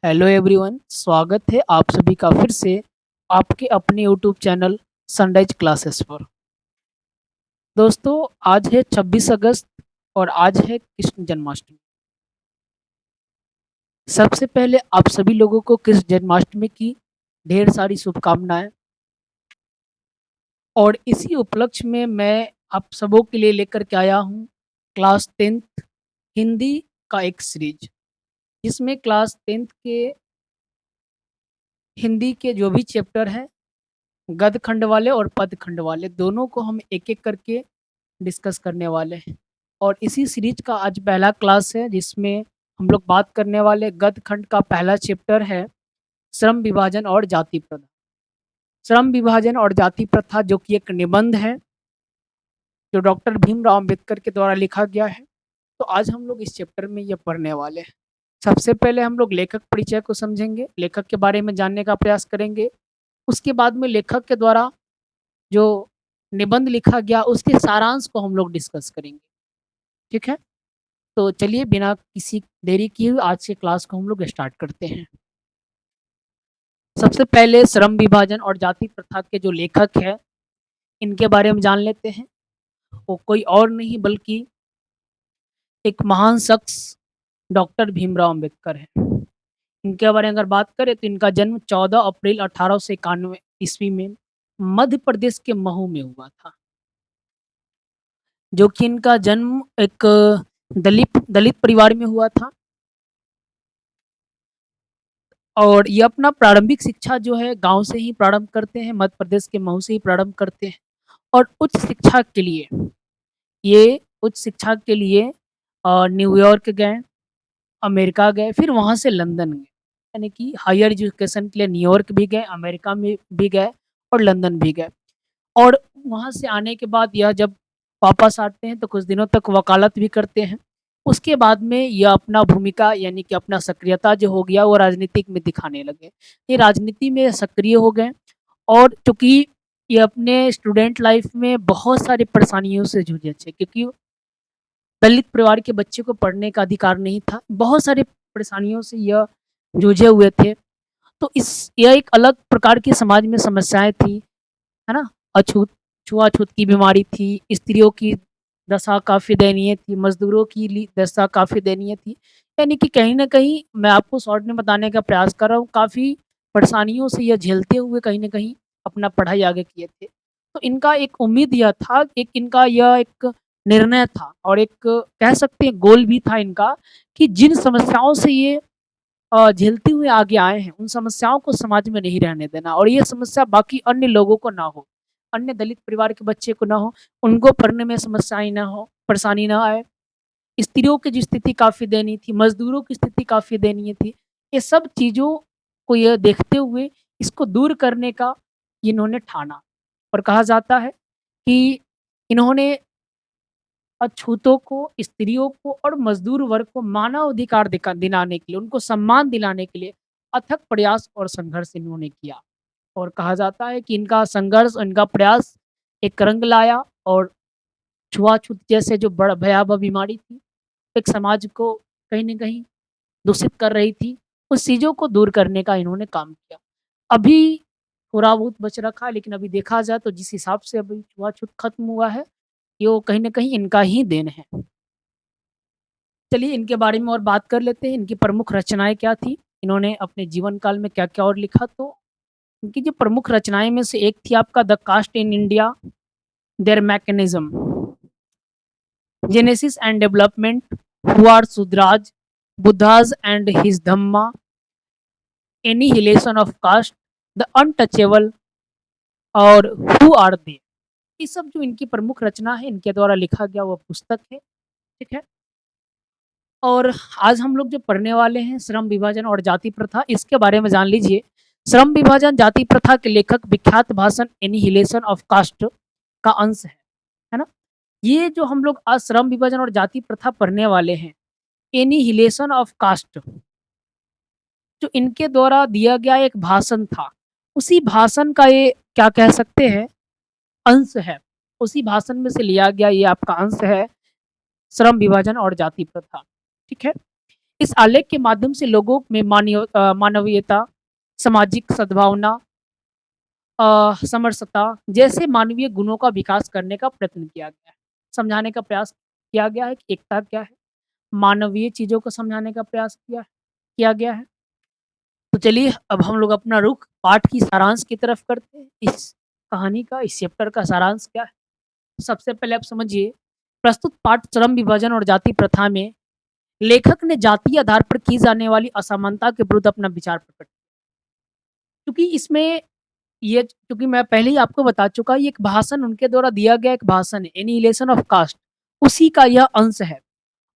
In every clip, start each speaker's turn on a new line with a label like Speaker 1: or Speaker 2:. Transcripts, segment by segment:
Speaker 1: Hello everyone, स्वागत है आप सभी का फिर से आपके अपने यूट्यूब चैनल सनराइज क्लासेस पर। दोस्तों, आज है 26 अगस्त और आज है कृष्ण जन्माष्टमी। सबसे पहले आप सभी लोगों को कृष्ण जन्माष्टमी की ढेर सारी शुभकामनाएं। और इसी उपलक्ष्य में मैं आप सबों के लिए लेकर के आया हूँ क्लास 10th हिंदी का एक सीरीज, जिसमें क्लास 10th के हिंदी के जो भी चैप्टर हैं, गद्य खंड वाले और पद्य खंड वाले, दोनों को हम एक एक करके डिस्कस करने वाले हैं। और इसी सीरीज का आज पहला क्लास है, जिसमें हम लोग बात करने वाले गद्य खंड का पहला चैप्टर है श्रम विभाजन और जाति प्रथा। श्रम विभाजन और जाति प्रथा जो कि एक निबंध है जो डॉक्टर भीमराव अंबेडकर के द्वारा लिखा गया है। तो आज हम लोग इस चैप्टर में ये पढ़ने वाले हैं। सबसे पहले हम लोग लेखक परिचय को समझेंगे, लेखक के बारे में जानने का प्रयास करेंगे। उसके बाद में लेखक के द्वारा जो निबंध लिखा गया उसके सारांश को हम लोग डिस्कस करेंगे। ठीक है, तो चलिए बिना किसी देरी किए हुए आज के क्लास को हम लोग स्टार्ट करते हैं। सबसे पहले श्रम विभाजन और जाति प्रथा के जो लेखक है इनके बारे में जान लेते हैं। वो कोई और नहीं बल्कि एक महान शख्स डॉक्टर भीमराव अंबेडकर है। इनके बारे में अगर बात करें तो इनका जन्म 14 अप्रैल 1891 ईस्वी में मध्य प्रदेश के महू में हुआ था। जो कि इनका जन्म एक दलित दलित परिवार में हुआ था। और ये अपना प्रारंभिक शिक्षा जो है गांव से ही प्रारंभ करते हैं, मध्य प्रदेश के महू से ही प्रारंभ करते हैं। और उच्च शिक्षा के लिए ये उच्च शिक्षा के लिए न्यूयॉर्क गए, अमेरिका गए, फिर वहाँ से लंदन गए। यानी कि हायर एजुकेशन के लिए न्यूयॉर्क भी गए, अमेरिका में भी गए और लंदन भी गए। और वहाँ से आने के बाद यह जब वापस आते हैं तो कुछ दिनों तक वकालत भी करते हैं। उसके बाद में यह अपना भूमिका यानी कि अपना सक्रियता जो हो गया वो राजनीतिक में दिखाने लगे। ये राजनीति में सक्रिय हो गए। और चूँकि ये अपने स्टूडेंट लाइफ में बहुत सारी परेशानियों से जूझे थे, क्योंकि दलित परिवार के बच्चे को पढ़ने का अधिकार नहीं था। बहुत सारी परेशानियों से यह जूझे हुए थे। तो इस यह एक अलग प्रकार की समाज में समस्याएँ थी, है ना? अछूत छुआछूत की बीमारी थी, स्त्रियों की दशा काफ़ी दयनीय थी, मज़दूरों की दशा काफ़ी दयनीय थी। यानी कि कहीं न कहीं मैं आपको शॉर्ट में बताने का प्रयास कर रहा हूँ, काफ़ी परेशानियों से यह झेलते हुए कहीं न कहीं अपना पढ़ाई आगे किए थे। तो इनका एक उम्मीद यह था, एक इनका यह एक निर्णय था और एक कह सकते हैं गोल भी था इनका, कि जिन समस्याओं से ये झेलते हुए आगे आए हैं, उन समस्याओं को समाज में नहीं रहने देना और ये समस्या बाकी अन्य लोगों को ना हो, अन्य दलित परिवार के बच्चे को ना हो, उनको पढ़ने में समस्याएँ ना हो, परेशानी ना आए। स्त्रियों की जो स्थिति काफ़ी दयनीय थी, मज़दूरों की स्थिति काफ़ी दयनीय थी। ये सब चीज़ों को ये देखते हुए इसको दूर करने का इन्होंने ठाना। और कहा जाता है कि इन्होंने अछूतों को, स्त्रियों को और मज़दूर वर्ग को मानव अधिकार दिलाने के लिए, उनको सम्मान दिलाने के लिए अथक प्रयास और संघर्ष इन्होंने किया। और कहा जाता है कि इनका संघर्ष, इनका प्रयास एक रंग लाया और छुआछूत जैसे जो बड़ा भयावह बीमारी थी, एक समाज को कहीं न कहीं दूषित कर रही थी, उस चीज़ों को दूर करने का इन्होंने काम किया। अभी थोड़ा बहुत बच रखा है, लेकिन अभी देखा जाए तो जिस हिसाब से अभी छुआछूत खत्म हुआ है, ये वो कहीं न कहीं इनका ही देन है। चलिए इनके बारे में और बात कर लेते हैं, इनकी प्रमुख रचनाएँ क्या थी? इन्होंने अपने जीवन काल में क्या-क्या और लिखा? तो इनकी जो प्रमुख रचनाएँ में से एक थी आपका the caste in India, their mechanism, genesis and development, who are Shudras, Buddha and his Dhamma, annihilation of caste, the untouchable और हू आर दे। ये सब जो इनकी प्रमुख रचना है, इनके द्वारा लिखा गया वो पुस्तक है, ठीक है? और आज हम लोग जो पढ़ने वाले हैं श्रम विभाजन और जाति प्रथा, इसके बारे में जान लीजिए। श्रम विभाजन जाति प्रथा के लेखक विख्यात भाषण एनिहिलेशन ऑफ कास्ट का अंश है ना? ये जो हम लोग आज श्रम विभाजन और जाति प्रथा पढ़ने वाले हैं, एनिहिलेशन ऑफ कास्ट, जो इनके द्वारा दिया गया एक भाषण था, उसी भाषण का ये क्या कह सकते हैं अंश है। उसी भाषण में से लिया गया ये आपका अंश है, श्रम विभाजन और जाति प्रथा, ठीक है? इस आलेख के माध्यम से लोगों में मानवीयता, सामाजिक सद्भावना, समरसता जैसे मानवीय गुणों का विकास करने का प्रयत्न किया गया है। समझाने का प्रयास किया गया है कि एकता क्या है, मानवीय चीज़ों को समझाने का प्रयास किया गया है। तो चलिए अब हम लोग अपना रुख पाठ की सारांश की तरफ करते हैं। इस कहानी का, इस चैप्टर का सारांश क्या है? सबसे पहले आप समझिए, प्रस्तुत पाठ श्रम विभाजन और जाति प्रथा में लेखक ने जातीय आधार पर की जाने वाली असमानता के विरुद्ध अपना विचार प्रकट किया। क्योंकि इसमें ये, क्योंकि मैं पहले ही आपको बता चुका, ये एक भाषण उनके द्वारा दिया गया एक भाषण है, एनिहिलेशन ऑफ कास्ट, उसी का यह अंश है।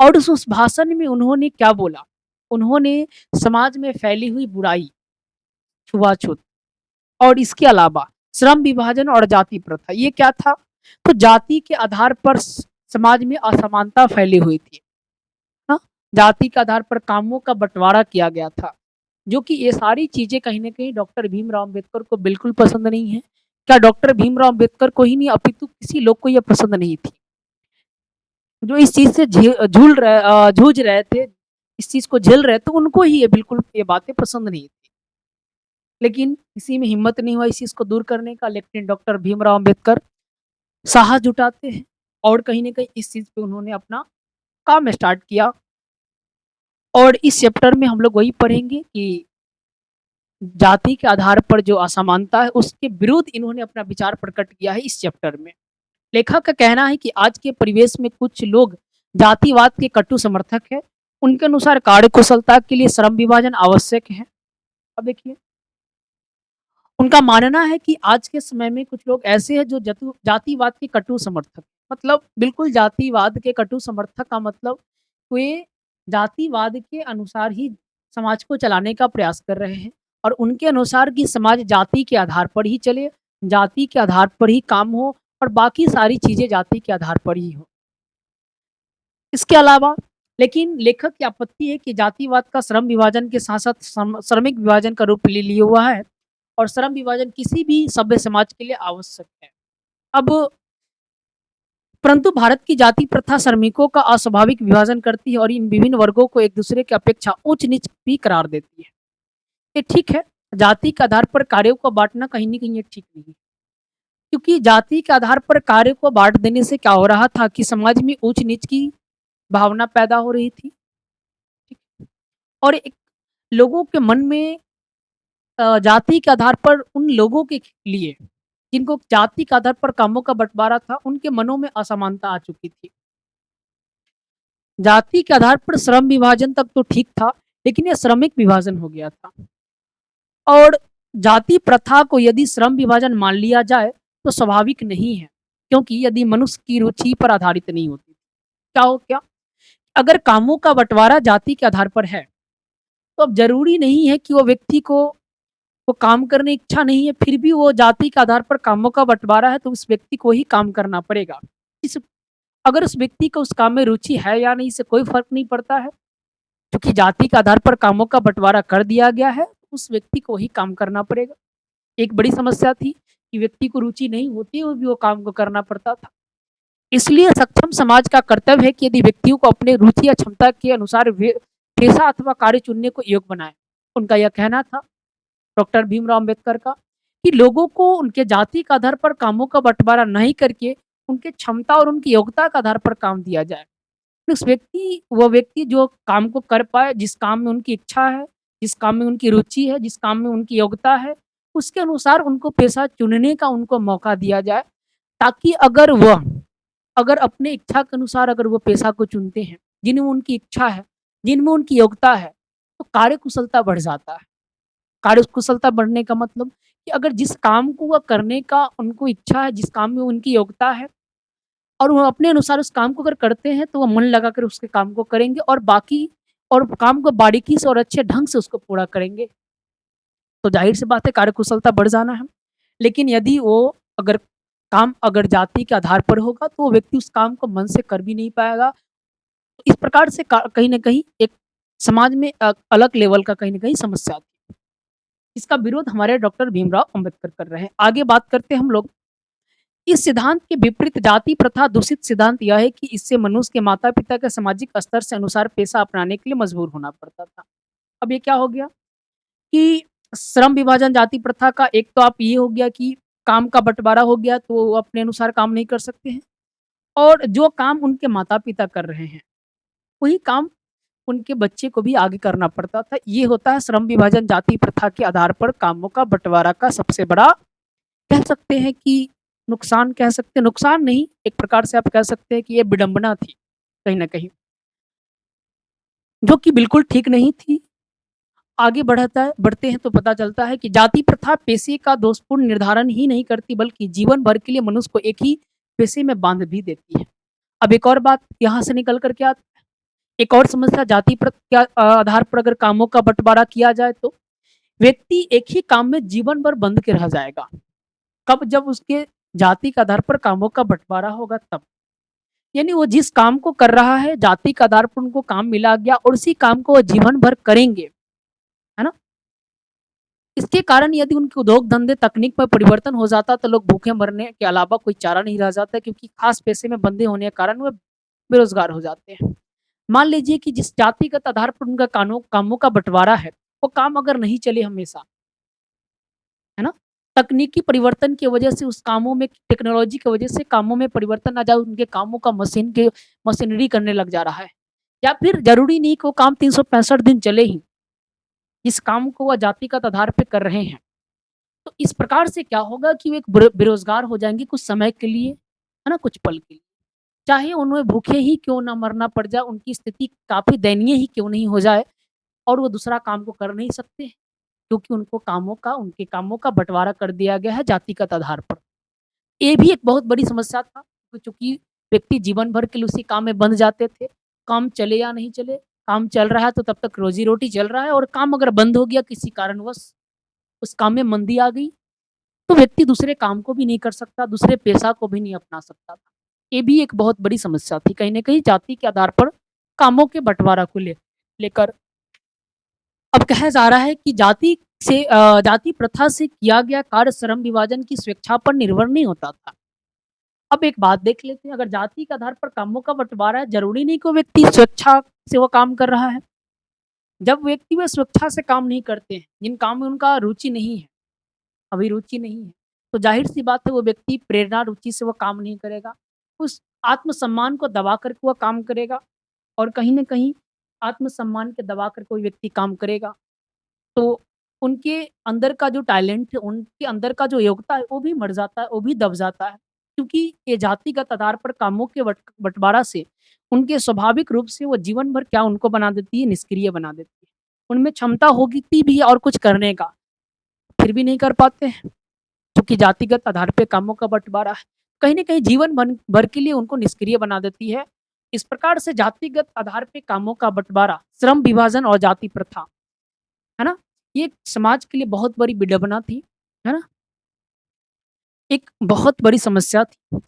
Speaker 1: और उस भाषण में उन्होंने क्या बोला? उन्होंने समाज में फैली हुई बुराई, छुआछूत और इसके अलावा श्रम विभाजन और जाति प्रथा, ये क्या था? तो जाति के आधार पर समाज में असमानता फैली हुई थी। हाँ, जाति के आधार पर कामों का बंटवारा किया गया था, जो कि ये सारी चीजें कहीं ना कहीं डॉक्टर भीमराव अम्बेडकर को बिल्कुल पसंद नहीं है। क्या डॉक्टर भीमराव अम्बेडकर को ही नहीं, अपितु किसी लोग को यह पसंद नहीं थी। जो इस चीज से जूझ रहे थे, इस चीज को झेल रहे थे, उनको ही ये बिल्कुल ये बातें पसंद नहीं थी। लेकिन किसी में हिम्मत नहीं हुआ इस चीज को दूर करने का, लेकिन डॉक्टर भीमराव अम्बेडकर साहस जुटाते हैं और कहीं ना कहीं इस चीज पे उन्होंने अपना काम स्टार्ट किया। और इस चैप्टर में हम लोग वही पढ़ेंगे कि जाति के आधार पर जो असमानता है उसके विरुद्ध इन्होंने अपना विचार प्रकट किया है इस चैप्टर में। लेखक का कहना है कि आज के परिवेश में कुछ लोग जातिवाद के कटु समर्थक हैं। उनके अनुसार कार्य कुशलता के लिए श्रम विभाजन आवश्यक है। अब देखिए, उनका मानना है कि आज के समय में कुछ लोग ऐसे हैं जो जातिवाद के कटु समर्थक, मतलब बिल्कुल जातिवाद के कटु समर्थक का मतलब वे जातिवाद के अनुसार ही समाज को चलाने का प्रयास कर रहे हैं और उनके अनुसार कि समाज जाति के आधार पर ही चले, जाति के आधार पर ही काम हो और बाकी सारी चीजें जाति के आधार पर ही हो। इसके अलावा लेकिन लेखक की आपत्ति है कि जातिवाद का श्रम विभाजन के साथ साथ श्रमिक विभाजन का रूप ले लिया हुआ है और श्रम विभाजन किसी भी सभ्य समाज के लिए आवश्यक है। अब परंतु भारत की जाति प्रथा श्रमिकों का अस्वाभाविक विभाजन करती है और इन विभिन्न वर्गों को एक दूसरे की अपेक्षा उच्च नीच भी करार देती है। ये ठीक है, जाति के आधार पर कार्यों को बांटना कहीं न कहीं ये ठीक नहीं है, क्योंकि जाति के आधार पर कार्य को बांट देने से क्या हो रहा था कि समाज में ऊंच नीच की भावना पैदा हो रही थी और एक लोगों के मन में जाति के आधार पर उन लोगों के लिए जिनको जाति के आधार पर कामों का बंटवारा था, उनके मनों में असमानता आ चुकी थी। जाति के आधार पर श्रम विभाजन तक तो ठीक था, लेकिन यह श्रमिक विभाजन हो गया था। और जाति प्रथा को यदि श्रम विभाजन मान लिया जाए तो स्वाभाविक नहीं है, क्योंकि यदि मनुष्य की रुचि पर आधारित नहीं होती, क्या अगर कामों का बंटवारा जाति के आधार पर है तो अब जरूरी नहीं है कि वो व्यक्ति को वो काम करने की इच्छा नहीं है, फिर भी वो जाति के आधार पर कामों का बंटवारा है तो उस व्यक्ति को ही काम करना पड़ेगा। इस अगर उस व्यक्ति को उस काम में रुचि है या नहीं, इससे कोई फर्क नहीं पड़ता है, क्योंकि जाति के आधार पर कामों का बंटवारा कर दिया गया है, उस व्यक्ति को ही काम करना पड़ेगा। एक बड़ी समस्या थी कि व्यक्ति को रुचि नहीं होती वो भी वो काम को करना पड़ता था। इसलिए सक्षम समाज का कर्तव्य है कि यदि व्यक्तियों को अपने रुचि या क्षमता के अनुसार पेशा अथवा कार्य चुनने को योग्य बनाए। उनका यह कहना था डॉक्टर भीमराव अम्बेडकर का कि लोगों को उनके जाति के आधार पर कामों का बंटवारा नहीं करके उनके क्षमता और उनकी योग्यता के आधार पर काम दिया जाए। वह व्यक्ति जो काम को कर पाए, जिस काम में उनकी इच्छा है, जिस काम में उनकी रुचि है, जिस काम में उनकी योग्यता है, उसके अनुसार उनको पेशा चुनने का उनको मौका दिया जाए, ताकि अगर अपने इच्छा के अनुसार अगर वो पेशा को चुनते हैं, जिनमें उनकी इच्छा है, जिनमें उनकी योग्यता है, तो कार्य कुशलता बढ़ जाता है। कार्य कुशलता बढ़ने का मतलब कि अगर जिस काम को वह करने का उनको इच्छा है, जिस काम में उनकी योग्यता है और वो अपने अनुसार उस काम को अगर करते हैं, तो वो मन लगाकर उसके काम को करेंगे और काम को बारीकी से और अच्छे ढंग से उसको पूरा करेंगे। तो ज़ाहिर-सी बात है कार्य कुशलता बढ़ जाना है। लेकिन यदि वो अगर काम अगर जाति के आधार पर होगा, तो वो व्यक्ति उस काम को मन से कर भी नहीं पाएगा। इस प्रकार से कहीं न कहीं एक समाज में अलग लेवल का कहीं न कहीं समस्या आती है। इसका विरोध हमारे डॉक्टर भीमराव अम्बेडकर कर रहे हैं। आगे बात करते हैं हम लोग इस सिद्धांत के विपरीत जाति प्रथा दूषित सिद्धांत यह है कि इससे मनुष्य के माता-पिता के सामाजिक स्तर से अनुसार पेशा अपनाने के लिए मजबूर होना पड़ता था। अब ये क्या हो गया कि श्रम विभाजन जाति प्रथा का एक तो आप ये हो गया कि काम का बँटवारा हो गया तो वो अपने अनुसार काम नहीं कर सकते हैं और जो काम उनके माता-पिता कर रहे हैं, वही काम उनके बच्चे को भी आगे करना पड़ता था। ये होता है श्रम विभाजन जाति प्रथा के आधार पर कामों का बँटवारा का सबसे बड़ा कह सकते हैं कि नुकसान कह सकते हैं, नुकसान नहीं, एक प्रकार से आप कह सकते हैं कि ये विडंबना थी, कहीं न कहीं, जो कि बिल्कुल ठीक नहीं थी। आगे बढ़ते हैं तो पता चलता है कि जाति प्रथा पेशे का दोषपूर्ण निर्धारण ही नहीं करती बल्कि जीवन भर के लिए मनुष्य को एक ही पेशे में बांध भी देती है। अब एक और बात यहाँ से निकल कर क्या एक और समस्या जाति के आधार पर अगर कामों का बंटवारा किया जाए तो व्यक्ति एक ही काम में जीवन भर बंध के रह जाएगा। कब? जब उसके जाति के आधार पर कामों का बंटवारा होगा तब। यानी वो जिस काम को कर रहा है, जाति के आधार पर उनको काम मिला गया और उसी काम को वो जीवन भर करेंगे, है ना? इसके कारण यदि उनके उद्योग धंधे तकनीक में परिवर्तन हो जाता तो लोग भूखे मरने के अलावा कोई चारा नहीं रह जाता क्योंकि खास पेशे में बंधे होने के कारण वे बेरोजगार हो जाते हैं। मान लीजिए कि जिस जातिगत आधार पर उनका कामों का बंटवारा है, वो काम अगर नहीं चले हमेशा, है ना? तकनीकी परिवर्तन की वजह से उस कामों में टेक्नोलॉजी की वजह से कामों में परिवर्तन आ जाए, उनके कामों का मशीनरी करने लग जा रहा है। या फिर ज़रूरी नहीं कि वो काम 365 दिन चले ही, जिस काम को वह जातिगत आधार पे कर रहे हैं। तो इस प्रकार से क्या होगा कि वो एक बेरोज़गार हो जाएँगे कुछ समय के लिए, है ना? कुछ पल के लिए। चाहे उन्हें भूखे ही क्यों ना मरना पड़ जाए, उनकी स्थिति काफ़ी दयनीय ही क्यों नहीं हो जाए और वो दूसरा काम को कर नहीं सकते, क्योंकि उनके कामों का बँटवारा कर दिया गया है जातिगत आधार पर। ये भी एक बहुत बड़ी समस्या था, तो चूँकि व्यक्ति जीवन भर के लिए उसी काम में बंध जाते थे, काम चले या नहीं चले, काम चल रहा है तो तब तक रोज़ी-रोटी चल रहा है और काम अगर बंद हो गया किसी कारणवश, उस काम में मंदी आ गई, तो व्यक्ति दूसरे काम को भी नहीं कर सकता, दूसरे पेशा को भी नहीं अपना सकता था। ये भी एक बहुत बड़ी समस्या थी, कहीं न कहीं जाति के आधार पर कामों के बँटवारा को लेकर। अब कहा जा रहा है कि जाति प्रथा से किया गया कार्य श्रम विभाजन की स्वेच्छा पर निर्भर नहीं होता था। अब एक बात देख लेते हैं, अगर जाति के आधार पर कामों का बँटवारा है, ज़रूरी नहीं कि वो व्यक्ति स्वेच्छा से वो काम कर रहा है। जब व्यक्ति वे स्वेच्छा से काम नहीं करते हैं, जिन काम में उनका रुचि नहीं है, अभिरुचि नहीं है, तो ज़ाहिर-सी बात है वो व्यक्ति प्रेरणा, रुचि से वो काम नहीं करेगा। उस आत्मसम्मान को दबा कर के वो काम करेगा और कहीं न कहीं आत्मसम्मान के दबा कर कोई व्यक्ति काम करेगा, तो उनके अंदर का जो टैलेंट है, उनके अंदर का जो योग्यता है, वो भी मर जाता है, वो भी दब जाता है। क्योंकि ये जातिगत आधार पर कामों के बँटवारा से उनके स्वाभाविक रूप से वो जीवन भर क्या उनको बना देती है, निष्क्रिय बना देती है। उनमें क्षमता होती भी है और कुछ करने का, फिर भी नहीं कर पाते हैं, क्योंकि जातिगत आधार पे कामों का बँटवारा है। कहीं न कहीं जीवन भर के लिए उनको निष्क्रिय बना देती है। इस प्रकार से जातिगत आधार पे कामों का बँटवारा, श्रम विभाजन और जाति प्रथा, है ना? ये समाज के लिए बहुत बड़ी विडंबना थी, है ना? एक बहुत बड़ी समस्या थी,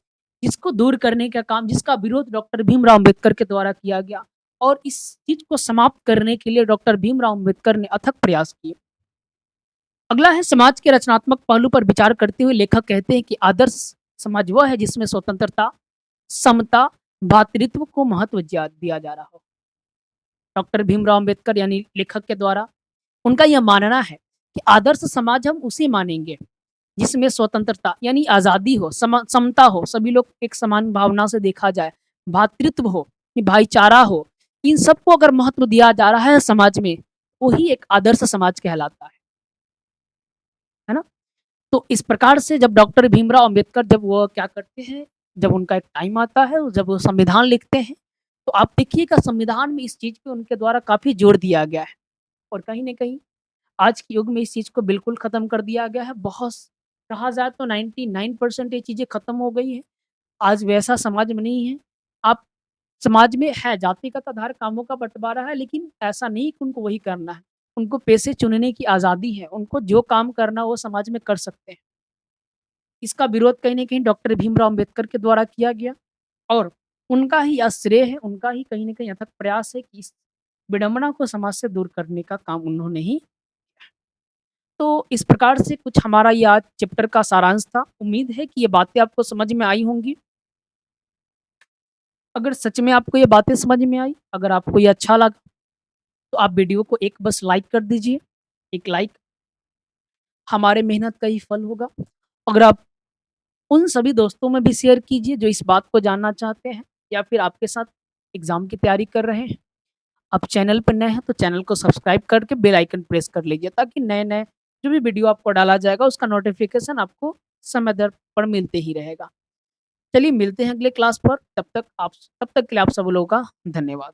Speaker 1: जिसको दूर करने का काम जिसका विरोध डॉक्टर भीमराव अम्बेडकर के द्वारा किया गया और इस चीज़ को समाप्त करने के लिए डॉक्टर भीमराव अम्बेडकर ने अथक प्रयास किए। अगला है समाज के रचनात्मक पहलू पर विचार करते हुए लेखक कहते हैं कि आदर्श समाज वह है जिसमें स्वतंत्रता, समता, भ्रातृत्व को महत्व दिया जा रहा हो। डॉक्टर भीमराव अम्बेडकर यानी लेखक के द्वारा उनका यह मानना है कि आदर्श समाज हम उसे मानेंगे जिसमें स्वतंत्रता यानी आज़ादी हो, समता हो, सभी लोग एक समान भावना से देखा जाए, भ्रातृत्व हो, भाईचारा हो, इन सबको अगर महत्व दिया जा रहा है समाज में, वही एक आदर्श समाज कहलाता है ना? तो इस प्रकार से जब डॉक्टर भीमराव अम्बेडकर जब वो क्या करते हैं, जब उनका एक टाइम आता है, जब वो संविधान लिखते हैं, तो आप देखिएगा संविधान में इस चीज़ पे उनके द्वारा काफ़ी जोर दिया गया है और कहीं न कहीं आज के युग में इस चीज़ को बिल्कुल खत्म कर दिया गया है। बहुत कहा जाए तो 99% ये चीज़ें खत्म हो गई हैं। आज वैसा समाज में नहीं है। आप समाज में है जातिगत आधार कामों का बँटवारा है लेकिन ऐसा नहीं कि उनको वही करना है। उनको पेशे चुनने की आज़ादी है। उनको जो काम करना है वो समाज में कर सकते हैं। इसका विरोध कहीं न कहीं डॉक्टर भीमराव अम्बेडकर के द्वारा किया गया और उनका ही यह श्रेय है, उनका ही कहीं न कहीं अथक प्रयास है कि इस विडंबना को समाज से दूर करने का काम उन्होंने ही तो इस प्रकार से कुछ हमारा ये आज चैप्टर का सारांश था। उम्मीद है कि ये बातें आपको समझ में आई होंगी। अगर सच में आपको ये बातें समझ में आई, अगर आपको ये अच्छा लगा, तो आप वीडियो को एक बस लाइक कर दीजिए। एक लाइक हमारे मेहनत का ही फल होगा। अगर आप उन सभी दोस्तों में भी शेयर कीजिए जो इस बात को जानना चाहते हैं या फिर आपके साथ एग्ज़ाम की तैयारी कर रहे हैं। आप चैनल पर नए हैं तो चैनल को सब्सक्राइब करके बेल आइकन प्रेस कर लीजिए, ताकि नए-नए जो भी वीडियो आपको डाला जाएगा उसका नोटिफ़िकेशन आपको समय दर पर मिलते ही रहेगा। चलिए मिलते हैं अगले क्लास पर, तब तक के लिए आप सब लोगों का धन्यवाद।